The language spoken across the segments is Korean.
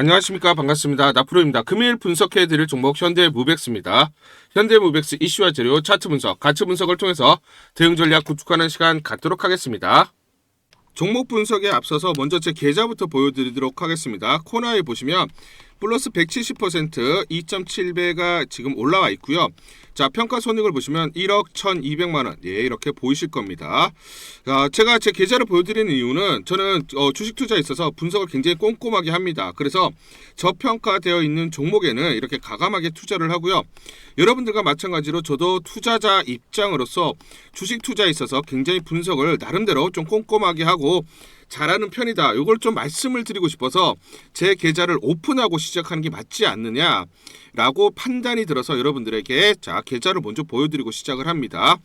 안녕하십니까. 반갑습니다. 나프로입니다. 금일 분석해드릴 종목 현대무백스입니다. 현대무백스 이슈와 재료, 차트 분석, 가치 분석을 통해서 대응 전략 구축하는 시간 갖도록 하겠습니다. 종목 분석에 앞서서 먼저 제 계좌부터 보여드리도록 하겠습니다. 코너에 보시면 플러스 170% 2.7배가 지금 올라와 있고요. 자, 평가 손익을 보시면 1억 1,200만원. 예, 이렇게 보이실 겁니다. 제가 제 계좌를 보여드리는 이유는 저는 주식 투자에 있어서 분석을 굉장히 꼼꼼하게 합니다. 그래서 저평가되어 있는 종목에는 이렇게 과감하게 투자를 하고요. 여러분들과 마찬가지로 저도 투자자 입장으로서 주식 투자에 있어서 굉장히 분석을 나름대로 좀 꼼꼼하게 하고 잘하는 편이다. 이걸 좀 말씀을 드리고 싶어서 제 계좌를 오픈하고 시작하는 게 맞지 않느냐라고 판단이 들어서 여러분들에게 자, 계좌를 먼저 보여드리고 시작을 합니다.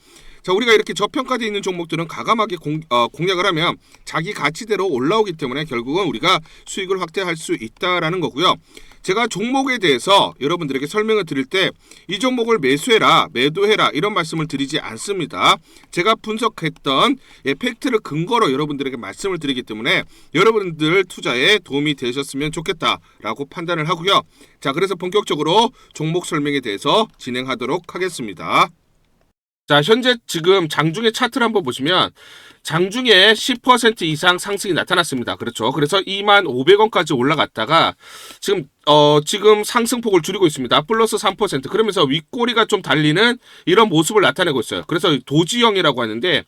자, 우리가 이렇게 저평가되어 있는 종목들은 과감하게 공략을 하면 자기 가치대로 올라오기 때문에 결국은 우리가 수익을 확대할 수 있다라는 거고요. 제가 종목에 대해서 여러분들에게 설명을 드릴 때 이 종목을 매수해라, 매도해라 이런 말씀을 드리지 않습니다. 제가 분석했던 팩트를 근거로 여러분들에게 말씀을 드리기 때문에 여러분들 투자에 도움이 되셨으면 좋겠다라고 판단을 하고요. 자, 그래서 본격적으로 종목 설명에 대해서 진행하도록 하겠습니다. 자, 현재 지금 장중의 차트를 한번 보시면 장중에 10% 이상 상승이 나타났습니다. 그렇죠. 그래서 25,500원까지 올라갔다가 지금 상승폭을 줄이고 있습니다. 플러스 3%. 그러면서 윗꼬리가 좀 달리는 이런 모습을 나타내고 있어요. 그래서 도지형이라고 하는데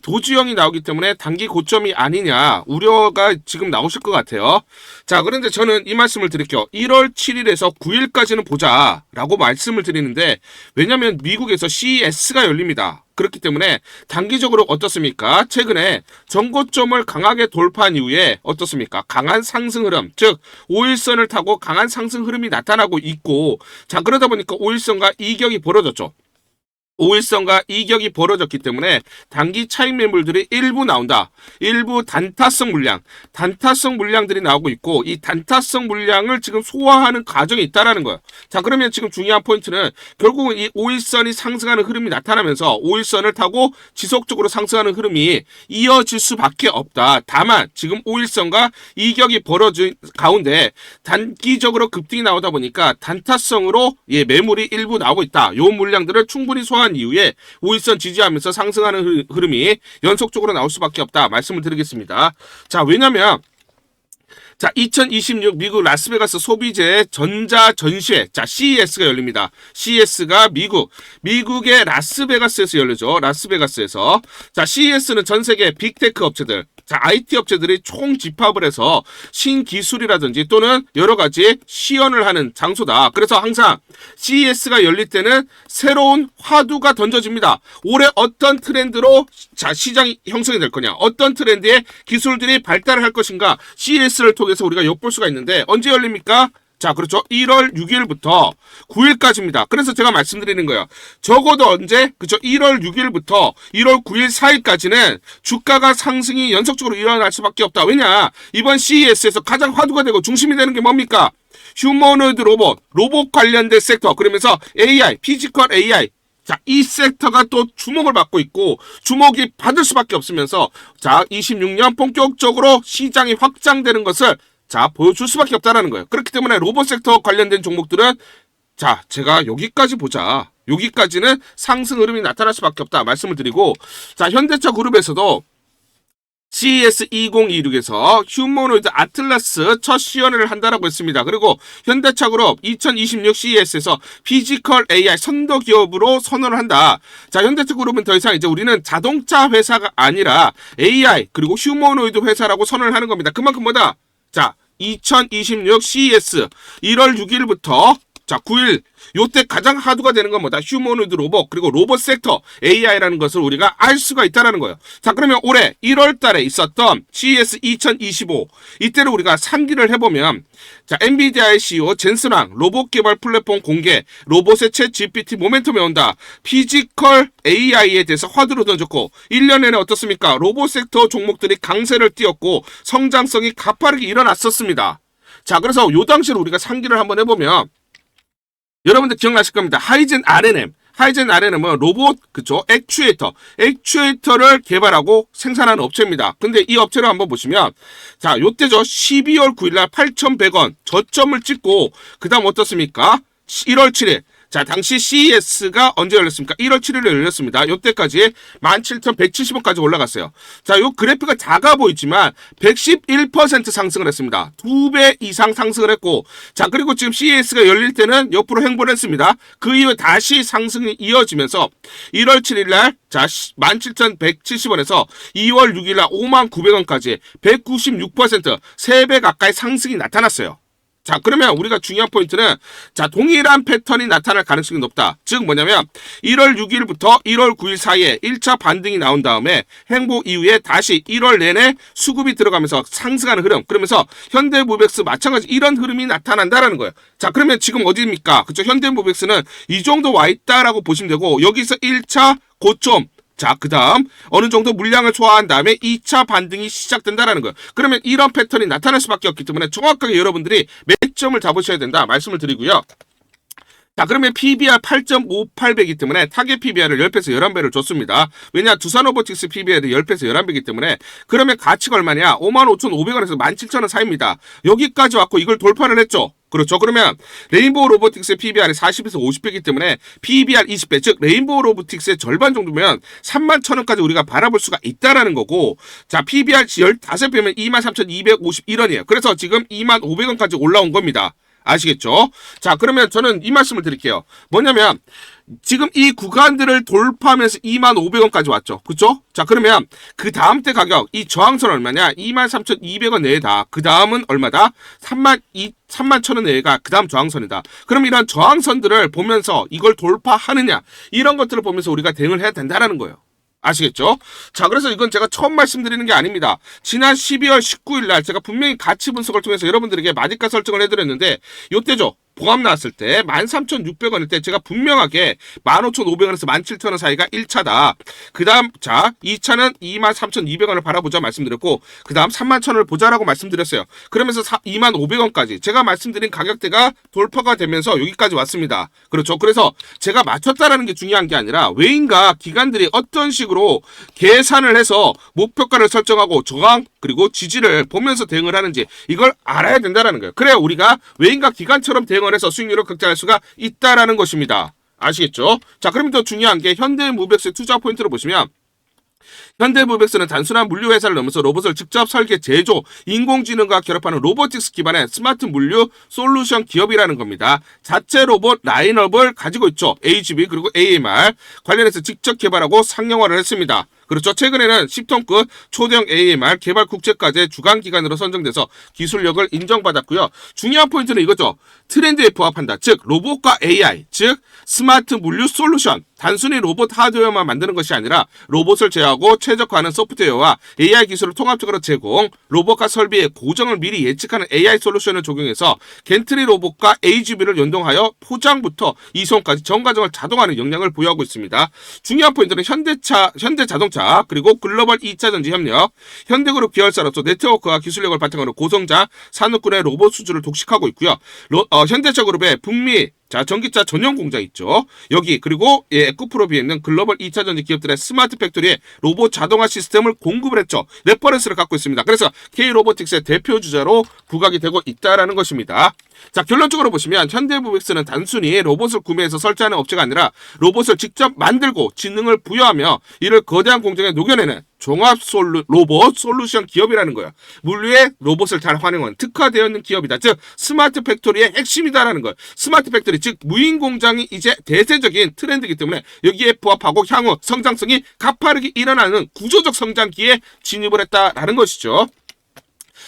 도지형이 나오기 때문에 단기 고점이 아니냐 우려가 지금 나오실 것 같아요. 자, 그런데 저는 이 말씀을 드릴게요. 1월 7일에서 9일까지는 보자라고 말씀을 드리는데 왜냐하면 미국에서 CES가 열립니다. 그렇기 때문에 단기적으로 어떻습니까? 최근에 전고점을 강하게 돌파한 이후에 어떻습니까? 강한 상승 흐름, 즉 5일선을 타고 강한 상승 흐름이 나타나고 있고, 자, 그러다 보니까 5일선과 이격이 벌어졌죠. 5일선과 이격이 벌어졌기 때문에 단기 차익 매물들이 일부 나온다. 일부 단타성 물량들이 나오고 있고 이 단타성 물량을 지금 소화하는 과정이 있다라는 거예요. 자, 그러면 지금 중요한 포인트는 결국은 이 5일선이 상승하는 흐름이 나타나면서 5일선을 타고 지속적으로 상승하는 흐름이 이어질 수밖에 없다. 다만 지금 5일선과 이격이 벌어진 가운데 단기적으로 급등이 나오다 보니까 단타성으로 매물이 일부 나오고 있다. 이 물량들을 충분히 소화한 이후에 5일선 지지하면서 상승하는 흐름이 연속적으로 나올 수밖에 없다 말씀을 드리겠습니다. 자, 왜냐면 2026 미국 라스베가스 소비재 전자 전시회, 자, CES가 열립니다. CES가 미국의 라스베가스에서 열리죠. 라스베가스에서. 자, CES는 전 세계 빅테크 업체들, 자, IT 업체들이 총 집합을 해서 신기술이라든지 또는 여러 가지 시연을 하는 장소다. 그래서 항상 CES가 열릴 때는 새로운 화두가 던져집니다. 올해 어떤 트렌드로 자, 시장이 형성이 될 거냐, 어떤 트렌드의 기술들이 발달을 할 것인가, CES를 통해서 우리가 엿볼 수가 있는데 언제 열립니까? 자, 그렇죠. 1월 6일부터 9일까지입니다. 그래서 제가 말씀드리는 거예요. 적어도 언제? 그렇죠. 1월 6일부터 1월 9일 사이까지는 주가가 상승이 연속적으로 일어날 수밖에 없다. 왜냐? 이번 CES에서 가장 화두가 되고 중심이 되는 게 뭡니까? 휴머노이드 로봇 관련된 섹터. 그러면서 AI, 피지컬 AI. 자, 이 섹터가 또 주목을 받고 있고 주목이 받을 수밖에 없으면서 자, 26년 본격적으로 시장이 확장되는 것을 자, 보여줄 수밖에 없다라는 거예요. 그렇기 때문에 로봇 섹터 관련된 종목들은 자, 제가 여기까지 보자. 여기까지는 상승 흐름이 나타날 수밖에 없다 말씀을 드리고, 자, 현대차 그룹에서도 CES 2026에서 휴머노이드 아틀라스 첫 시연을 한다라고 했습니다. 그리고 현대차 그룹 2026 CES에서 피지컬 AI 선도 기업으로 선언을 한다. 자, 현대차 그룹은 더 이상 이제 우리는 자동차 회사가 아니라 AI 그리고 휴머노이드 회사라고 선언을 하는 겁니다. 그만큼 뭐다? 자, 2026 CES 1월 6일부터 자, 9일 요때 가장 하두가 되는 건 뭐다? 휴머노이드 로봇 그리고 로봇 섹터 AI라는 것을 우리가 알 수가 있다라는 거예요. 자, 그러면 올해 1월 달에 있었던 CES 2025 이때를 우리가 상기를 해보면 자, 엔비디아의 CEO 젠슨 왕 로봇 개발 플랫폼 공개, 로봇의 챗 GPT 모멘텀에 온다. 피지컬 AI에 대해서 화두를 던졌고 1년 내내 어떻습니까? 로봇 섹터 종목들이 강세를 띄었고 성장성이 가파르게 일어났었습니다. 자, 그래서 요 당시를 우리가 상기를 한번 해보면 여러분들 기억나실 겁니다. 하이젠 R&M 하이젠 RNM은 로봇, 그쵸? 액추에이터를 개발하고 생산하는 업체입니다. 근데 이 업체를 한번 보시면, 자, 요때죠. 12월 9일날 8,100원 저점을 찍고, 그 다음 어떻습니까? 1월 7일. 자, 당시 CES가 언제 열렸습니까? 1월 7일에 열렸습니다. 요때까지 17,170원까지 올라갔어요. 자, 요 그래프가 작아 보이지만 111% 상승을 했습니다. 2배 이상 상승을 했고, 자, 그리고 지금 CES가 열릴 때는 옆으로 횡보를 했습니다. 그 이후에 다시 상승이 이어지면서 1월 7일날 자, 17,170원에서 2월 6일날 59,900원까지 196% 3배 가까이 상승이 나타났어요. 자, 그러면 우리가 중요한 포인트는, 자, 동일한 패턴이 나타날 가능성이 높다. 즉 뭐냐면 1월 6일부터 1월 9일 사이에 1차 반등이 나온 다음에 횡보 이후에 다시 1월 내내 수급이 들어가면서 상승하는 흐름, 그러면서 현대모백스 마찬가지 이런 흐름이 나타난다라는 거예요. 자, 그러면 지금 어디입니까? 그쵸? 현대모백스는 이 정도 와 있다라고 보시면 되고, 여기서 1차 고점, 자, 그 다음 어느 정도 물량을 소화한 다음에 2차 반등이 시작된다라는 거예요. 그러면 이런 패턴이 나타날 수밖에 없기 때문에 정확하게 여러분들이 매점을 잡으셔야 된다 말씀을 드리고요. 자, 그러면 PBR 8.58배이기 때문에 타겟 PBR을 10배에서 11배를 줬습니다. 왜냐, 두산로보틱스 PBR이 10배에서 11배이기 때문에. 그러면 가치가 얼마냐? 55,500원에서 17,000원 사이입니다. 여기까지 왔고 이걸 돌파를 했죠. 그렇죠. 그러면 레인보우 로보틱스의 PBR이 40에서 50배이기 때문에 PBR 20배, 즉 레인보우 로보틱스의 절반 정도면 31,000원까지 우리가 바라볼 수가 있다라는 거고, 자, PBR 15배면 23,251원이에요. 그래서 지금 25,500원까지 올라온 겁니다. 아시겠죠? 자, 그러면 저는 이 말씀을 드릴게요. 뭐냐면 지금 이 구간들을 돌파하면서 25,500원까지 왔죠. 그쵸? 자, 그러면 그 다음 때 가격, 이 저항선 얼마냐? 23,200원 내에다. 그 다음은 얼마다? 31,000원 내외가 그 다음 저항선이다. 그럼 이런 저항선들을 보면서 이걸 돌파하느냐, 이런 것들을 보면서 우리가 대응을 해야 된다라는 거예요. 아시겠죠? 자, 그래서 이건 제가 처음 말씀드리는 게 아닙니다. 지난 12월 19일 날 제가 분명히 가치 분석을 통해서 여러분들에게 마디가 설정을 해드렸는데, 요때죠. 보합 나왔을 때 13,600원일 때 제가 분명하게 15,500원에서 17,000원 사이가 1차다. 그 다음, 자, 2차는 23,200원을 바라보자 말씀드렸고, 그 다음 31,000원을 보자라고 말씀드렸어요. 그러면서 25,500원까지 제가 말씀드린 가격대가 돌파가 되면서 여기까지 왔습니다. 그렇죠. 그래서 제가 맞췄다라는 게 중요한 게 아니라 외인과 기관들이 어떤 식으로 계산을 해서 목표가를 설정하고 저항 그리고 지지를 보면서 대응을 하는지 이걸 알아야 된다라는 거예요. 그래야 우리가 외인과 기관처럼 대응을 해서 수익률을 극대화할 수가 있다라는 것입니다. 아시겠죠? 자, 그럼 더 중요한 게 현대모백스의 투자 포인트를 보시면, 현대모백스는 단순한 물류 회사를 넘어서 로봇을 직접 설계, 제조, 인공지능과 결합하는 로보틱스 기반의 스마트 물류 솔루션 기업이라는 겁니다. 자체 로봇 라인업을 가지고 있죠. AGV 그리고 AMR 관련해서 직접 개발하고 상용화를 했습니다. 그렇죠. 최근에는 10톤급 초대형 AMR 개발 국제과제 주간기관으로 선정돼서 기술력을 인정받았고요. 중요한 포인트는 이거죠. 트렌드에 부합한다. 즉 로봇과 AI, 즉 스마트 물류 솔루션. 단순히 로봇 하드웨어만 만드는 것이 아니라 로봇을 제어하고 최적화하는 소프트웨어와 AI 기술을 통합적으로 제공, 로봇과 설비의 고정을 미리 예측하는 AI 솔루션을 적용해서 겐트리 로봇과 AGV를 연동하여 포장부터 이송까지 전 과정을 자동화하는 역량을 보유하고 있습니다. 중요한 포인트는 현대자동차 그리고 글로벌 2차 전지 협력, 현대그룹 계열사로서 네트워크와 기술력을 바탕으로 고성장 산업군의 로봇 수주를 독식하고 있고요. 현대차 그룹의 북미 자, 전기차 전용 공장 있죠. 여기, 그리고 에코프로비에 있는 글로벌 2차 전지 기업들의 스마트 팩토리에 로봇 자동화 시스템을 공급을 했죠. 레퍼런스를 갖고 있습니다. 그래서 K로보틱스의 대표 주자로 부각이 되고 있다라는 것입니다. 자, 결론적으로 보시면 현대모백스는 단순히 로봇을 구매해서 설치하는 업체가 아니라 로봇을 직접 만들고 지능을 부여하며 이를 거대한 공정에 녹여내는 종합 로봇 솔루션 기업이라는 거예요. 물류에 로봇을 잘 활용한 특화되어 있는 기업이다. 즉 스마트 팩토리의 핵심이다라는 거예요. 스마트 팩토리, 즉 무인 공장이 이제 대세적인 트렌드이기 때문에 여기에 부합하고 향후 성장성이 가파르게 일어나는 구조적 성장기에 진입을 했다라는 것이죠.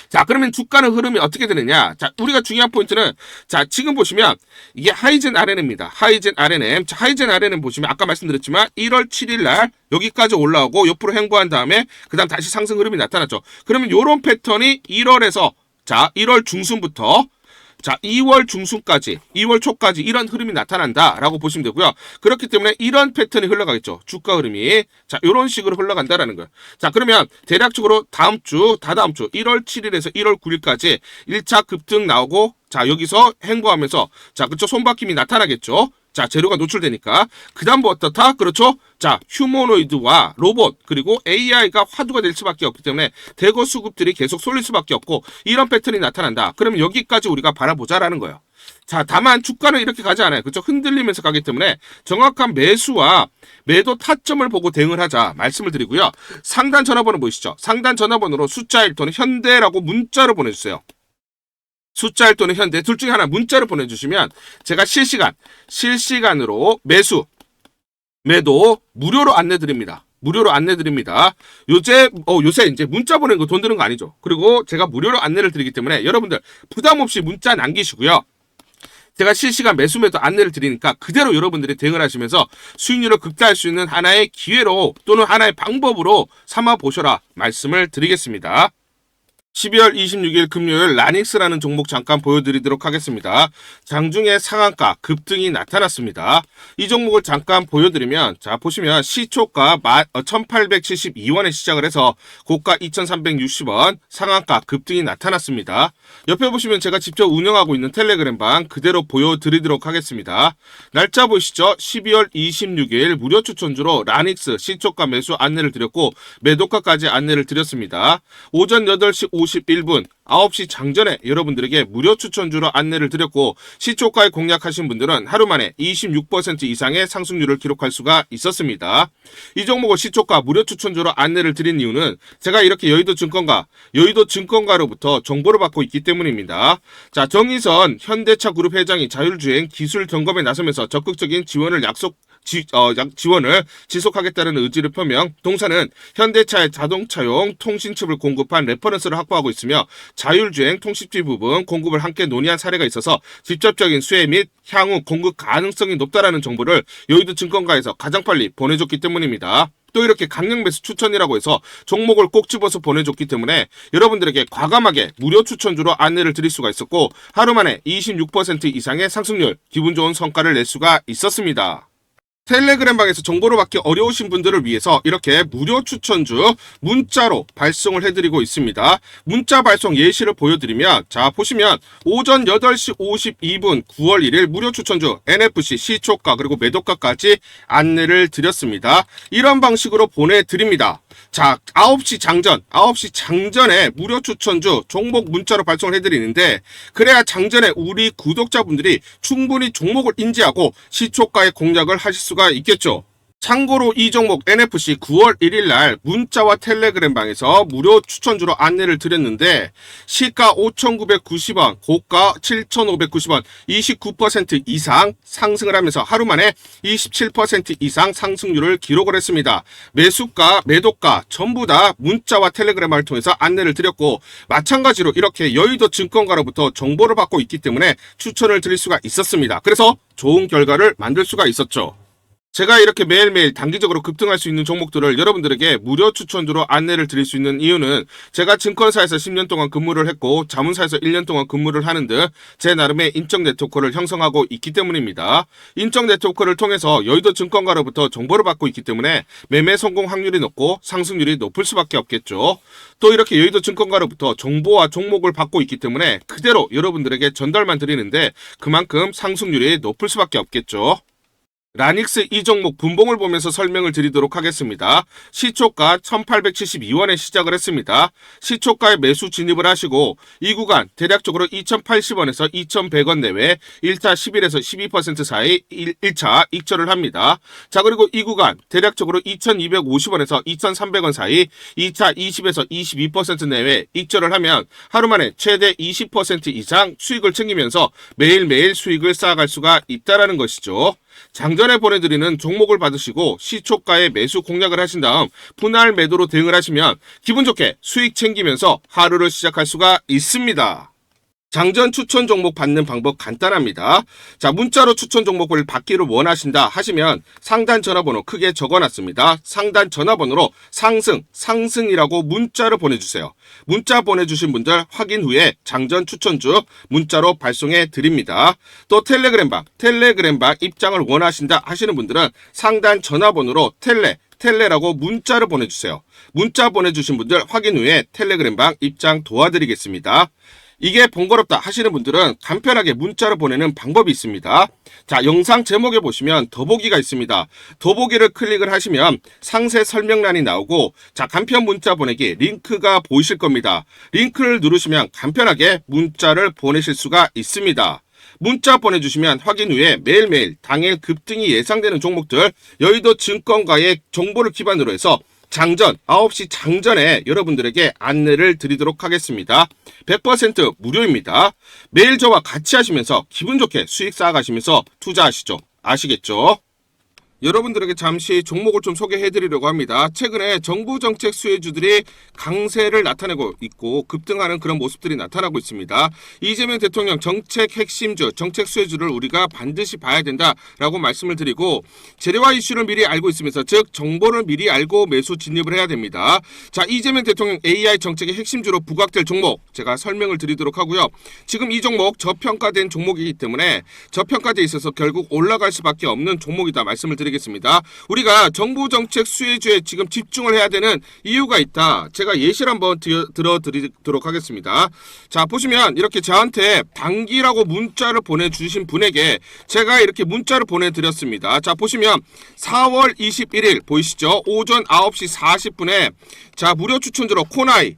자, 그러면 주가는 흐름이 어떻게 되느냐? 자, 우리가 중요한 포인트는, 자, 지금 보시면 이게 하이젠 RNM입니다. 하이젠 RNM. 자, 하이젠 RNM 보시면 아까 말씀드렸지만 1월 7일 날 여기까지 올라오고 옆으로 횡보한 다음에 그다음 다시 상승 흐름이 나타났죠. 그러면 요런 패턴이 1월에서 자, 1월 중순부터 자, 2월 중순까지, 2월 초까지 이런 흐름이 나타난다라고 보시면 되고요. 그렇기 때문에 이런 패턴이 흘러가겠죠. 주가 흐름이. 자, 이런 식으로 흘러간다라는 거예요. 자, 그러면 대략적으로 다다음 주 1월 7일에서 1월 9일까지 1차 급등 나오고, 자, 여기서 횡보하면서, 자, 그쵸, 손바뀜이 나타나겠죠. 자, 재료가 노출되니까. 그 다음부터 어떻다? 그렇죠? 자, 휴머노이드와 로봇, 그리고 AI가 화두가 될 수밖에 없기 때문에 대거 수급들이 계속 쏠릴 수밖에 없고, 이런 패턴이 나타난다. 그러면 여기까지 우리가 바라보자라는 거예요. 자, 다만 주가는 이렇게 가지 않아요. 그렇죠? 흔들리면서 가기 때문에 정확한 매수와 매도 타점을 보고 대응을 하자 말씀을 드리고요. 상단 전화번호 보이시죠? 상단 전화번호로 숫자 1 또는 현대라고 문자로 보내주세요. 숫자 1 또는 현대 둘 중에 하나 문자를 보내주시면 제가 실시간으로 매수, 매도 무료로 안내드립니다. 무료로 안내드립니다. 요새 이제 문자 보내는 거 돈 드는 거 아니죠. 그리고 제가 무료로 안내를 드리기 때문에 여러분들 부담 없이 문자 남기시고요. 제가 실시간 매수 매도 안내를 드리니까 그대로 여러분들이 대응을 하시면서 수익률을 극대화할 수 있는 하나의 기회로 또는 하나의 방법으로 삼아 보셔라 말씀을 드리겠습니다. 12월 26일 금요일 라닉스라는 종목 잠깐 보여드리도록 하겠습니다. 장중에 상한가 급등이 나타났습니다. 이 종목을 잠깐 보여드리면 자 보시면 시초가 1872원에 시작을 해서 고가 2360원 상한가 급등이 나타났습니다. 옆에 보시면 제가 직접 운영하고 있는 텔레그램방 그대로 보여드리도록 하겠습니다. 날짜 보시죠. 12월 26일 무료 추천주로 라닉스 시초가 매수 안내를 드렸고 매도가까지 안내를 드렸습니다. 오전 8시 51분 9시 장전에 여러분들에게 무료 추천주로 안내를 드렸고 시초가에 공략하신 분들은 하루 만에 26% 이상의 상승률을 기록할 수가 있었습니다. 이 종목을 시초가 무료 추천주로 안내를 드린 이유는 제가 이렇게 여의도 증권가로부터 정보를 받고 있기 때문입니다. 자, 정의선 현대차 그룹 회장이 자율주행 기술 점검에 나서면서 적극적인 지원을 지원을 지속하겠다는 의지를 표명, 동사는 현대차의 자동차용 통신칩을 공급한 레퍼런스를 확보하고 있으며 자율주행 통신칩 부분 공급을 함께 논의한 사례가 있어서 직접적인 수혜 및 향후 공급 가능성이 높다라는 정보를 여의도 증권가에서 가장 빨리 보내줬기 때문입니다. 또 이렇게 강력 매수 추천이라고 해서 종목을 꼭 집어서 보내줬기 때문에 여러분들에게 과감하게 무료 추천주로 안내를 드릴 수가 있었고 하루 만에 26% 이상의 상승률, 기분 좋은 성과를 낼 수가 있었습니다. 텔레그램방에서 정보를 받기 어려우신 분들을 위해서 이렇게 무료 추천주 문자로 발송을 해드리고 있습니다. 문자 발송 예시를 보여드리면 자 보시면 오전 8시 52분 9월 1일 무료 추천주 NFC 시초가 그리고 매도가까지 안내를 드렸습니다. 이런 방식으로 보내드립니다. 자 9시 장전에 무료 추천주 종목 문자로 발송을 해드리는데 그래야 장전에 우리 구독자분들이 충분히 종목을 인지하고 시초가의 공략을 하실 수가 있겠죠. 참고로 이 종목 NFC 9월 1일 날 문자와 텔레그램방에서 무료 추천주로 안내를 드렸는데 시가 5,990원, 고가 7,590원, 29% 이상 상승을 하면서 하루 만에 27% 이상 상승률을 기록을 했습니다. 매수가, 매도가 전부 다 문자와 텔레그램을 통해서 안내를 드렸고 마찬가지로 이렇게 여의도 증권가로부터 정보를 받고 있기 때문에 추천을 드릴 수가 있었습니다. 그래서 좋은 결과를 만들 수가 있었죠. 제가 이렇게 매일매일 단기적으로 급등할 수 있는 종목들을 여러분들에게 무료 추천주로 안내를 드릴 수 있는 이유는 제가 증권사에서 10년 동안 근무를 했고 자문사에서 1년 동안 근무를 하는 등 제 나름의 인적 네트워크를 형성하고 있기 때문입니다. 인적 네트워크를 통해서 여의도 증권가로부터 정보를 받고 있기 때문에 매매 성공 확률이 높고 상승률이 높을 수밖에 없겠죠. 또 이렇게 여의도 증권가로부터 정보와 종목을 받고 있기 때문에 그대로 여러분들에게 전달만 드리는데 그만큼 상승률이 높을 수밖에 없겠죠. 라닉스 이 종목 분봉을 보면서 설명을 드리도록 하겠습니다. 시초가 1872원에 시작을 했습니다. 시초가에 매수 진입을 하시고 이 구간 대략적으로 2080원에서 2100원 내외 1차 11에서 12% 사이 1차 익절을 합니다. 자 그리고 이 구간 대략적으로 2250원에서 2300원 사이 2차 20에서 22% 내외 익절을 하면 하루 만에 최대 20% 이상 수익을 챙기면서 매일매일 수익을 쌓아갈 수가 있다는 것이죠. 장전에 보내드리는 종목을 받으시고 시초가에 매수 공략을 하신 다음 분할 매도로 대응을 하시면 기분 좋게 수익 챙기면서 하루를 시작할 수가 있습니다. 장전 추천 종목 받는 방법 간단합니다. 자, 문자로 추천 종목을 받기를 원하신다 하시면 상단 전화번호 크게 적어놨습니다. 상단 전화번호로 상승이라고 문자를 보내주세요. 문자 보내주신 분들 확인 후에 장전 추천주 문자로 발송해 드립니다. 또 텔레그램방 입장을 원하신다 하시는 분들은 상단 전화번호로 텔레라고 문자를 보내주세요. 문자 보내주신 분들 확인 후에 텔레그램방 입장 도와드리겠습니다. 이게 번거롭다 하시는 분들은 간편하게 문자로 보내는 방법이 있습니다. 자, 영상 제목에 보시면 더보기가 있습니다. 더보기를 클릭을 하시면 상세 설명란이 나오고, 자, 간편 문자 보내기 링크가 보이실 겁니다. 링크를 누르시면 간편하게 문자를 보내실 수가 있습니다. 문자 보내주시면 확인 후에 매일매일 당일 급등이 예상되는 종목들, 여의도 증권가의 정보를 기반으로 해서 장전 9시 장전에 여러분들에게 안내를 드리도록 하겠습니다. 100% 무료입니다. 매일 저와 같이 하시면서 기분 좋게 수익 쌓아가시면서 투자하시죠. 아시겠죠? 여러분들에게 잠시 종목을 좀 소개해드리려고 합니다. 최근에 정부 정책 수혜주들이 강세를 나타내고 있고 급등하는 그런 모습들이 나타나고 있습니다. 이재명 대통령 정책 핵심주, 정책 수혜주를 우리가 반드시 봐야 된다라고 말씀을 드리고, 재료와 이슈를 미리 알고 있으면서, 즉 정보를 미리 알고 매수 진입을 해야 됩니다. 자, 이재명 대통령 AI 정책의 핵심주로 부각될 종목 제가 설명을 드리도록 하고요. 지금 이 종목 저평가된 종목이기 때문에 저평가돼 있어서 결국 올라갈 수밖에 없는 종목이다 말씀을 드리겠습니다. 우리가 정부 정책 수혜주에 지금 집중을 해야 되는 이유가 있다. 제가 예시를 한번 들어드리도록 하겠습니다. 자, 보시면 이렇게 저한테 단기라고 문자를 보내주신 분에게 제가 이렇게 문자를 보내드렸습니다. 자, 보시면 4월 21일 보이시죠? 오전 9시 40분에 자, 무료 추천주로 코나이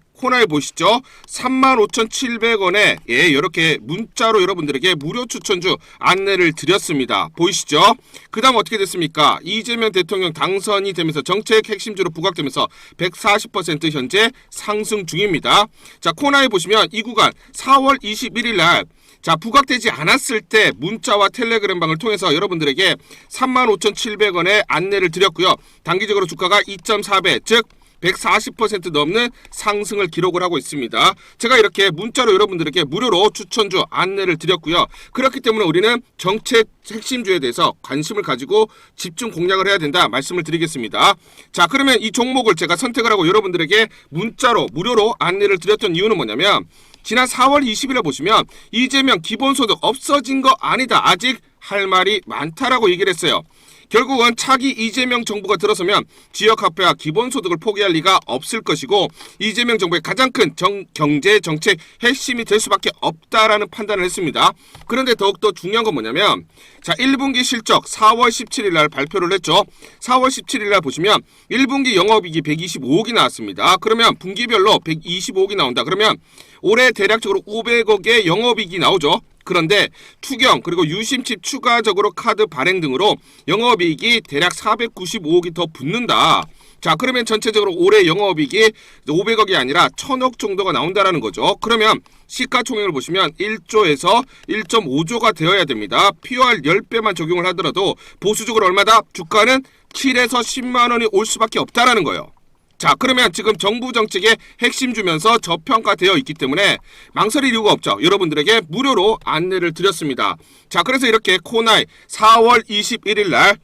보시죠? 35,700원에 예, 이렇게 문자로 여러분들에게 무료 추천주 안내를 드렸습니다. 보이시죠? 그 다음 어떻게 됐습니까? 이재명 대통령 당선이 되면서 정책 핵심주로 부각되면서 140% 현재 상승 중입니다. 자, 코나이 보시면 이 구간 4월 21일 날 자, 부각되지 않았을 때 문자와 텔레그램 방을 통해서 여러분들에게 35,700원에 안내를 드렸고요. 단기적으로 주가가 2.4배, 즉 140% 넘는 상승을 기록을 하고 있습니다. 제가 이렇게 문자로 여러분들에게 무료로 추천주 안내를 드렸고요. 그렇기 때문에 우리는 정책 핵심주에 대해서 관심을 가지고 집중 공략을 해야 된다 말씀을 드리겠습니다. 자, 그러면 이 종목을 제가 선택을 하고 여러분들에게 문자로 무료로 안내를 드렸던 이유는 뭐냐면, 지난 4월 20일에 보시면 이재명 기본소득 없어진 거 아니다, 아직 할 말이 많다라고 얘기를 했어요. 결국은 차기 이재명 정부가 들어서면 지역화폐와 기본소득을 포기할 리가 없을 것이고, 이재명 정부의 가장 큰 경제 정책 핵심이 될 수밖에 없다라는 판단을 했습니다. 그런데 더욱더 중요한 건 뭐냐면, 자, 1분기 실적 4월 17일 날 발표를 했죠. 4월 17일 날 보시면 1분기 영업이익이 125억이 나왔습니다. 그러면 분기별로 125억이 나온다. 그러면 올해 대략적으로 500억의 영업이익이 나오죠. 그런데 투경 그리고 유심칩 추가적으로 카드 발행 등으로 영업이익이 대략 495억이 더 붙는다. 자, 그러면 전체적으로 올해 영업이익이 500억이 아니라 1000억 정도가 나온다라는 거죠. 그러면 시가총액을 보시면 1조에서 1.5조가 되어야 됩니다. POR 10배만 적용을 하더라도 보수적으로 얼마다? 주가는 7에서 10만 원이 올 수밖에 없다라는 거예요. 자, 그러면 지금 정부 정책의 핵심 주면서 저평가되어 있기 때문에 망설일 이유가 없죠. 여러분들에게 무료로 안내를 드렸습니다. 자, 그래서 이렇게 코나이 4월 21일 날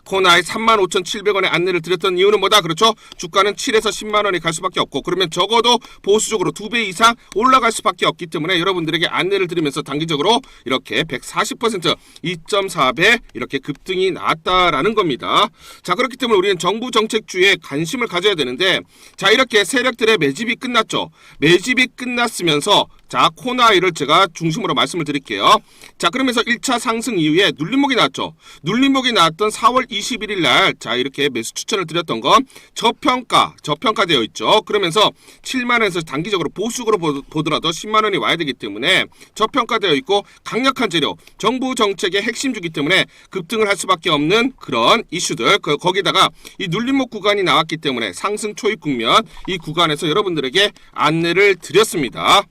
코나이 35,700원에 안내를 드렸던 이유는 뭐다? 그렇죠? 주가는 7에서 10만 원이 갈 수밖에 없고, 그러면 적어도 보수적으로 2배 이상 올라갈 수밖에 없기 때문에 여러분들에게 안내를 드리면서 단기적으로 이렇게 140% 2.4배 이렇게 급등이 나왔다라는 겁니다. 자, 그렇기 때문에 우리는 정부 정책주에 관심을 가져야 되는데, 자, 이렇게 세력들의 매집이 끝났죠. 매집이 끝났으면서 자, 코나이를 제가 중심으로 말씀을 드릴게요. 자, 그러면서 1차 상승 이후에 눌림목이 나왔죠. 눌림목이 나왔던 4월 21일 날, 자, 이렇게 매수 추천을 드렸던 건 저평가되어 있죠. 그러면서 7만 원에서 단기적으로 보수적으로 보더라도 10만 원이 와야 되기 때문에 저평가되어 있고 강력한 재료, 정부 정책의 핵심주기 때문에 급등을 할 수밖에 없는 그런 이슈들, 거기다가 이 눌림목 구간이 나왔기 때문에 상승 초입 국면, 이 구간에서 여러분들에게 안내를 드렸습니다.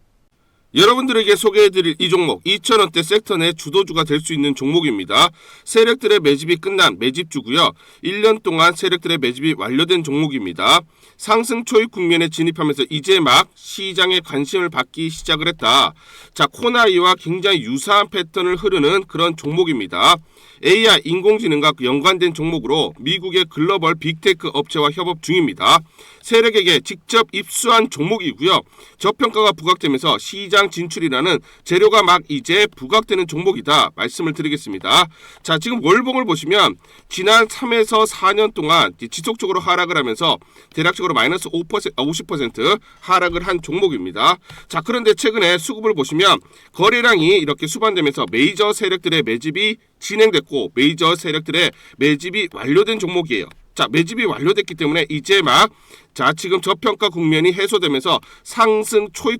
여러분들에게 소개해드릴 이 종목 2,000원대 섹터 내 주도주가 될 수 있는 종목입니다. 세력들의 매집이 끝난 매집주고요. 1년 동안 세력들의 매집이 완료된 종목입니다. 상승 초입 국면에 진입하면서 이제 막 시장의 관심을 받기 시작을 했다. 자, 코나이와 굉장히 유사한 패턴을 흐르는 그런 종목입니다. AI 인공지능과 연관된 종목으로 미국의 글로벌 빅테크 업체와 협업 중입니다. 세력에게 직접 입수한 종목이고요. 저평가가 부각되면서 시장 시장 진출이라는 재료가 막 이제 부각되는 종목이다 말씀을 드리겠습니다. 자, 지금 월봉을 보시면 지난 3에서 4년 동안 지속적으로 하락을 하면서 대략적으로 마이너스 50% 하락을 한 종목입니다. 자, 그런데 최근에 수급을 보시면 거래량이 이렇게 수반되면서 메이저 세력들의 매집이 진행됐고 메이저 세력들의 매집이 완료된 종목이에요. 자, 매집이 완료됐기 때문에 이제 막 지금 저평가 국면이 해소되면서 상승 초입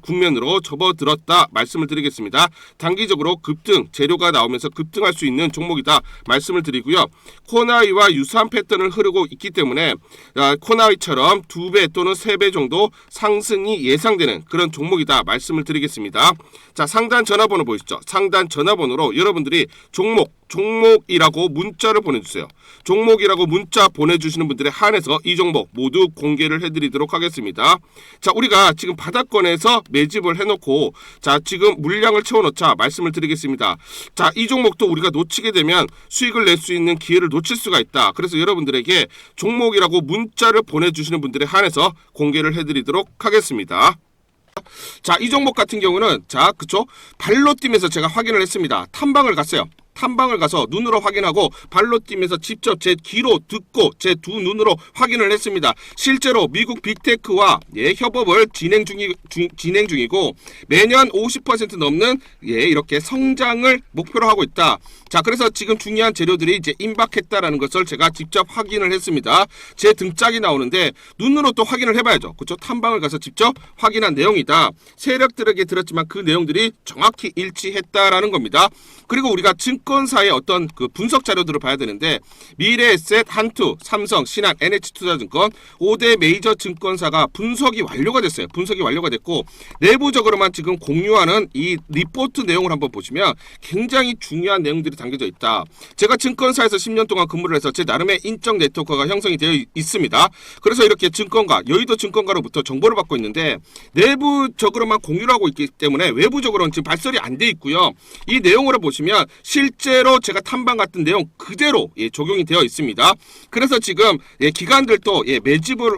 국면으로 접어들었다 말씀을 드리겠습니다. 단기적으로 급등, 재료가 나오면서 급등할 수 있는 종목이다 말씀을 드리고요. 코나이와 유사한 패턴을 흐르고 있기 때문에 코나이처럼 2배 또는 3배 정도 상승이 예상되는 그런 종목이다 말씀을 드리겠습니다. 자, 상단 전화번호 보이시죠? 상단 전화번호로 여러분들이 종목이라고 문자를 보내주세요. 종목이라고 문자 보내주시는 분들에 한해서 이 종목 모두 공개를 해드리도록 하겠습니다. 자, 우리가 지금 바닥권에서 매집을 해놓고 지금 물량을 채워놓자 말씀을 드리겠습니다. 자, 이 종목도 우리가 놓치게 되면 수익을 낼 수 있는 기회를 놓칠 수가 있다. 그래서 여러분들에게 종목이라고 문자를 보내주시는 분들에 한해서 공개를 해드리도록 하겠습니다. 자, 이 종목 같은 경우는 그쵸? 발로 뛰면서 제가 확인을 했습니다. 탐방을 갔어요. 탐방을 가서 눈으로 확인하고 발로 뛰면서 직접 제 귀로 듣고 제 두 눈으로 확인을 했습니다. 실제로 미국 빅테크와 협업을 진행 중이고 매년 50% 넘는 이렇게 성장을 목표로 하고 있다. 자, 그래서 지금 중요한 재료들이 이제 임박했다라는 것을 제가 직접 확인을 했습니다. 제 등짝이 나오는데 눈으로 또 확인을 해봐야죠. 그렇죠? 탐방을 가서 직접 확인한 내용이다. 세력들에게 들었지만 그 내용들이 정확히 일치했다라는 겁니다. 그리고 우리가 증권사의 어떤 그 분석 자료들을 봐야 되는데 미래에셋, 한투, 삼성, 신한, NH투자증권 5대 메이저 증권사가 분석이 완료가 됐어요. 분석이 완료가 됐고 내부적으로만 지금 공유하는 이 리포트 내용을 한번 보시면 굉장히 중요한 내용들이 담겨져 있다. 제가 증권사에서 10년 동안 근무를 해서 제 나름의 인적 네트워크가 형성이 되어 있습니다. 그래서 이렇게 증권가, 여의도 증권가로부터 정보를 받고 있는데 내부적으로만 공유를 하고 있기 때문에 외부적으로는 지금 발설이 안 돼 있고요. 이 내용을 보시면 실제로 제가 탐방 같은 내용 그대로 적용이 되어 있습니다. 그래서 지금 기관들도 매집을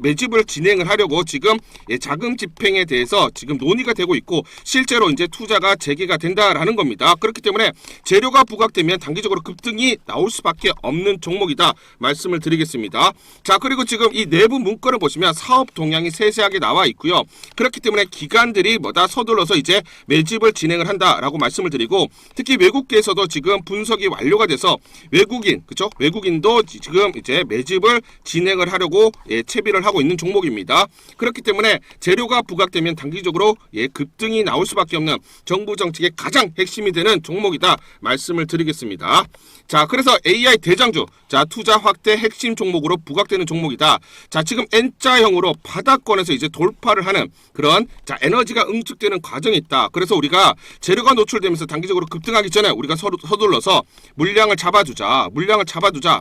매집을 진행을 하려고 지금 자금 집행에 대해서 지금 논의가 되고 있고 실제로 이제 투자가 재개가 된다라는 겁니다. 그렇기 때문에 재료가 부각되면 단기적으로 급등이 나올 수밖에 없는 종목이다 말씀을 드리겠습니다. 자, 그리고 지금 이 내부 문건을 보시면 사업 동향이 세세하게 나와 있고요. 그렇기 때문에 기관들이 서둘러서 이제 매집을 진행을 한다라고 말씀을 드리고 특히 외국계에서도 지금 분석이 완료가 돼서 외국인도 지금 이제 매집을 진행을 하려고 채비를 하고 있는 종목입니다. 그렇기 때문에 재료가 부각되면 단기적으로 급등이 나올 수밖에 없는 정부 정책의 가장 핵심이 되는 종목이다 말씀을 드리겠습니다. 자, 그래서 AI 대장주, 투자 확대 핵심 종목으로 부각되는 종목이다. 자, 지금 N자형으로 바닥권에서 이제 돌파를 하는 그런 에너지가 응축되는 과정이 있다. 그래서 우리가 재료가 노출되면서 단기적으로 급등하기 전에 우리가 서둘러서 물량을 잡아두자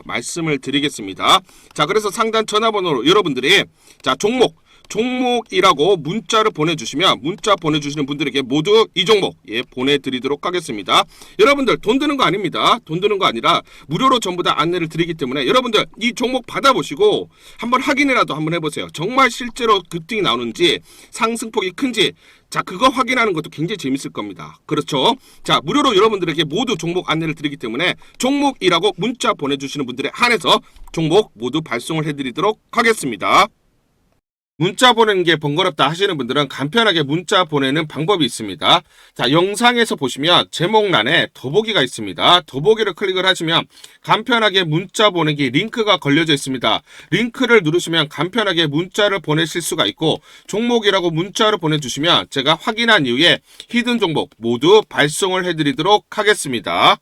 말씀을 드리겠습니다. 자, 그래서 상단 전화번호로 여러분들이 종목이라고 문자를 보내주시면 문자 보내주시는 분들에게 모두 이 종목 보내드리도록 하겠습니다. 여러분들 돈 드는 거 아닙니다. 돈 드는 거 아니라 무료로 전부 다 안내를 드리기 때문에 여러분들 이 종목 받아보시고 한번 확인이라도 한번 해보세요. 정말 실제로 급등이 나오는지 상승폭이 큰지 그거 확인하는 것도 굉장히 재밌을 겁니다. 그렇죠? 자, 무료로 여러분들에게 모두 종목 안내를 드리기 때문에 종목이라고 문자 보내주시는 분들에 한해서 종목 모두 발송을 해드리도록 하겠습니다. 문자 보내는 게 번거롭다 하시는 분들은 간편하게 문자 보내는 방법이 있습니다. 자, 영상에서 보시면 제목란에 더보기가 있습니다. 더보기를 클릭을 하시면 간편하게 문자 보내기 링크가 걸려져 있습니다. 링크를 누르시면 간편하게 문자를 보내실 수가 있고 종목이라고 문자를 보내주시면 제가 확인한 이후에 히든 종목 모두 발송을 해드리도록 하겠습니다.